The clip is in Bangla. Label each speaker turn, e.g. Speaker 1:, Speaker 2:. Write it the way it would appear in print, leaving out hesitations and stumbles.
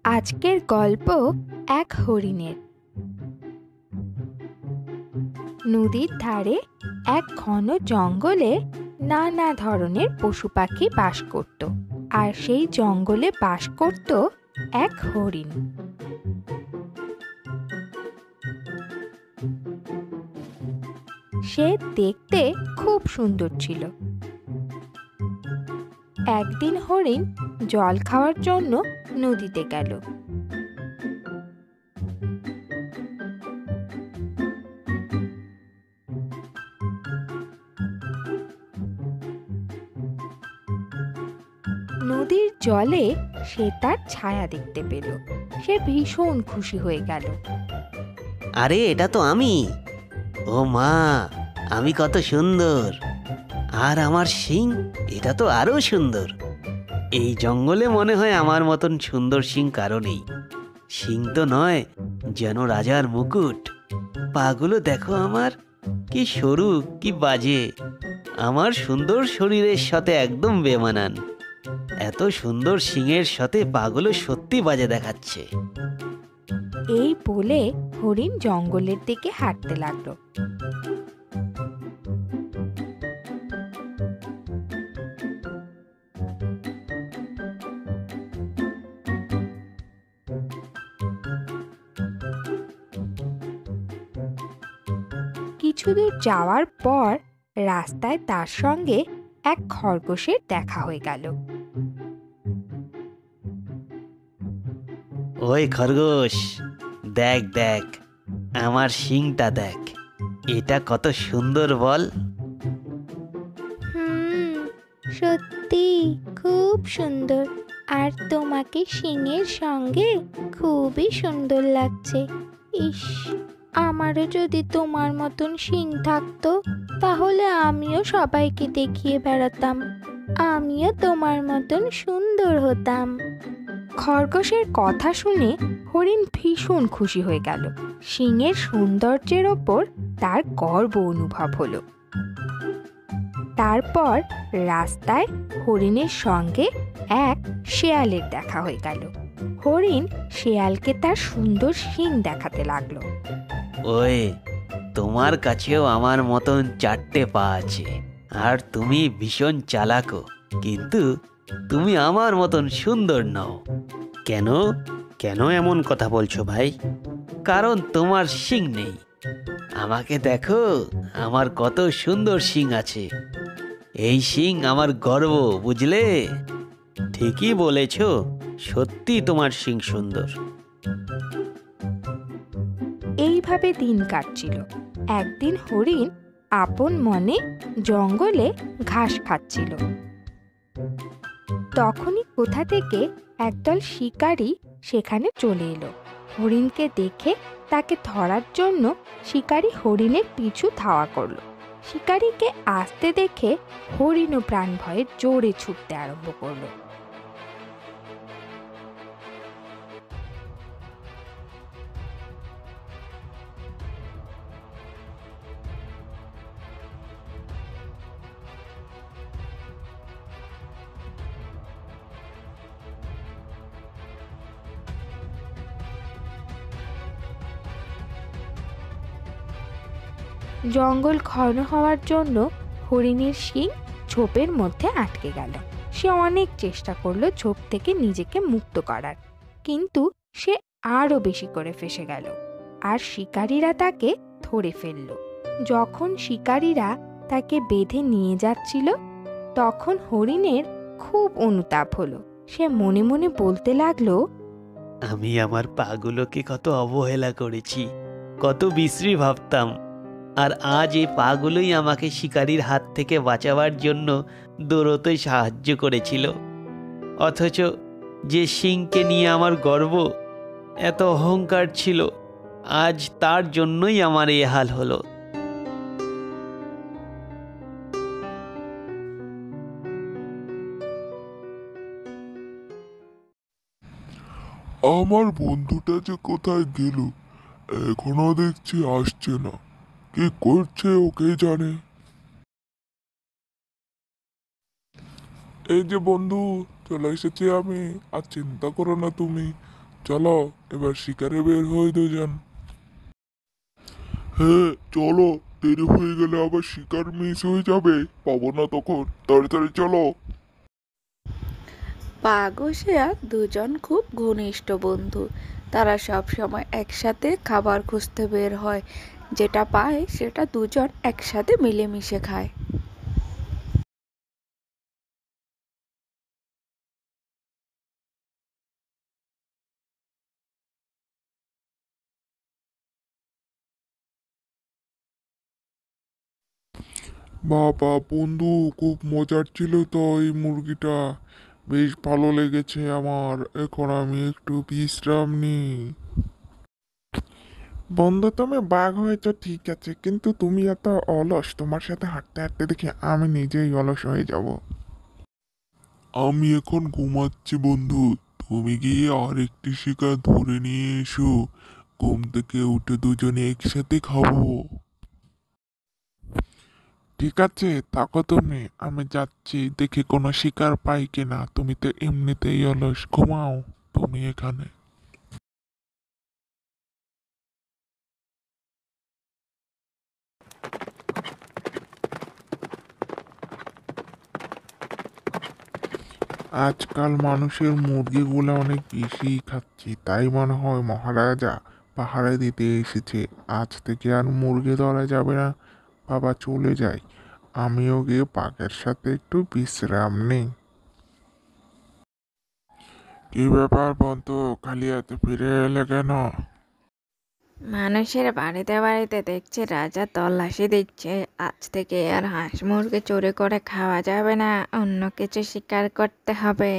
Speaker 1: আজকের গল্প এক হরিণের। নদীর ধারে এক ঘন জঙ্গলে নানা ধরনের পশু পাখি বাস করত, আর সেই জঙ্গলে বাস করত এক হরিণ। সে দেখতে খুব সুন্দর ছিল। একদিন হরিণ জল খাওয়ার জন্য নদীতে গেল। নদীর জলে সে তার ছায়া দেখতে পেল। সে ভীষণ খুশি হয়ে গেল।
Speaker 2: আরে এটা তো আমি। ও মা, আমি কত সুন্দর! আর আমার শিং, এটা তো আরো সুন্দর। এই জঙ্গলে মনে হয় আমার মতন সুন্দর শিং কারো নেই। শিং তো নয়, যেন রাজার মুকুট। পাগুলো দেখো আমার, কি সরু, কি বাজে। আমার সুন্দর শরীরের সাথে একদম বেমানান। এত সুন্দর শিংয়ের সাথে পাগুলো সত্যি বাজে দেখাচ্ছে।
Speaker 1: এই বলে হরিণ জঙ্গলের দিকে হাঁটতে লাগলো। কিছু দূর যাওয়ার পর রাস্তায় তার সঙ্গে এক খরগোশের দেখা হয়ে গেল।
Speaker 2: ওই খরগোশ, দেখ দেখ, আমার শিংটা দেখ। এটা কত সুন্দর বল।
Speaker 1: সত্যি খুব সুন্দর, আর তোমাকে শিংয়ের সঙ্গে খুবই সুন্দর লাগছে। ইস, আমারও যদি তোমার মতন শিং থাকতো, তাহলে আমিও সবাইকে দেখিয়ে বেড়াতাম। আমিও তোমার মতন সুন্দর হতাম। খরগোশের কথা শুনে হরিণ ভীষণ খুশি হয়ে গেল। শিংয়ের সৌন্দর্যের ওপর তার গর্ব অনুভব হলো। তারপর রাস্তায় হরিণের সঙ্গে এক শেয়ালের দেখা হয়ে গেল। হরিণ শেয়ালকে তার সুন্দর শিং দেখাতে লাগলো।
Speaker 2: ওই, তোমার কাছেও আমার মতন 4টে পা আছে, আর তুমি ভীষণ চালাকও, কিন্তু তুমি আমার মতন সুন্দর নও। কেন কেন এমন কথা বলছো ভাই? কারণ তোমার শিং নেই। আমাকে দেখো, আমার কত সুন্দর শিং আছে। এই শিং আমার গর্ব, বুঝলে? ঠিকই বলেছ, সত্যি তোমার শিং সুন্দর।
Speaker 1: এইভাবে দিন কাটছিল। একদিন হরিণ আপন মনে জঙ্গলে ঘাস খাচ্ছিল। তখনই কোথা থেকে একদল শিকারী সেখানে চলে এলো। হরিণকে দেখে তাকে ধরার জন্য শিকারী হরিণের পিছু ধাওয়া করলো। শিকারীকে আসতে দেখে হরিণও প্রাণ ভয়ে জোরে ছুটতে আরম্ভ করলো। জঙ্গল ঘন হওয়ার জন্য হরিণের শিং ঝোপের মধ্যে আটকে গেল। সে অনেক চেষ্টা করলো ঝোপ থেকে নিজেকে মুক্ত করার, কিন্তু সে আরো বেশি করে ফেঁসে গেল, আর শিকারীরা তাকে ধরে ফেলল। যখন শিকারীরা তাকে বেঁধে নিয়ে যাচ্ছিল, তখন হরিণের খুব অনুতাপ হলো। সে মনে মনে বলতে লাগলো,
Speaker 2: আমি আমার পাগুলোকে কত অবহেলা করেছি, কত বিশ্রী ভাবতাম। আর আজ এই পাগুলোই আমাকে শিকারীর হাত থেকে বাঁচাবার জন্য দৌড়তে সাহায্য করেছিল। অথচ যে শিংকে নিয়ে আমার গর্ব, এত অহংকার ছিল, আজ তার জন্যই আমার এই হাল হলো।
Speaker 3: আমার বন্ধুটা যে কোথায় গেল, এখনো দেখছি আসছে না। কি করছে ওকে জানে। এই যে বন্ধু, চলে এসেছি আমি। আর চিন্তা করো না তুমি। চলো এবার শিকারে বের হই দুজন। হ্যাঁ চলো, দেরি হয়ে গেলে আবার শিকার মিস হয়ে যাবে, পাবো না তখন। তাড়াতাড়ি চলো।
Speaker 4: বাঘ ও শেয়াল দুজন খুব ঘনিষ্ঠ বন্ধু। তারা সব সময় একসাথে খাবার খুঁজতে বের হয়, যেটা পায় সেটা দুজন একসাথে মিলেমিশে খায়।
Speaker 3: বাবা বন্ধু, খুব মজার ছিল তো এই মুরগিটা। বেশ ভালো লেগেছে আমার। এখন আমি একটু বিশ্রাম নিই। বন্ধু, তুমি বাঘ হয়েছো ঠিক আছে, কিন্তু তুমি এত অলস, তোমার সাথে হাঁটতে হাঁটতে দেখি আমি নিজেই অলস হয়ে যাব। আমি এখন ঘুমাচ্ছি বন্ধু। তুমি গিয়ে আরেকটি শিকার ধরে নিয়ে এসো। ঘুম থেকে উঠে দুজনে একসাথে খাবো। ঠিক আছে, থাকো তুমি, আমি যাচ্ছি দেখি কোনো শিকার পাই কিনা। তুমি তো এমনিতেই অলস, ঘুমাও তুমি এখানে। আজকাল মানুষের মুরগিগুলো অনেক বেশি খাচ্ছি, তাই মনে হয় মহারাজা পাহারা দিতে এসেছে। আজ থেকে আর মুরগি ধরা যাবে না। বাবা চলে যাই, আমিও গিয়ে বাঘের সাথে একটু বিশ্রাম নেই। কি ব্যাপার বন্ধু, খালি হাতে ফিরে এলে কেন?
Speaker 4: মানুষের বাড়িতে বাড়িতে দেখছি রাজা তল্লাশি দিচ্ছে। আজ থেকে আর হাঁস মুরগি চুরি করে খাওয়া যাবে না, অন্য কিছু শিকার করতে হবে।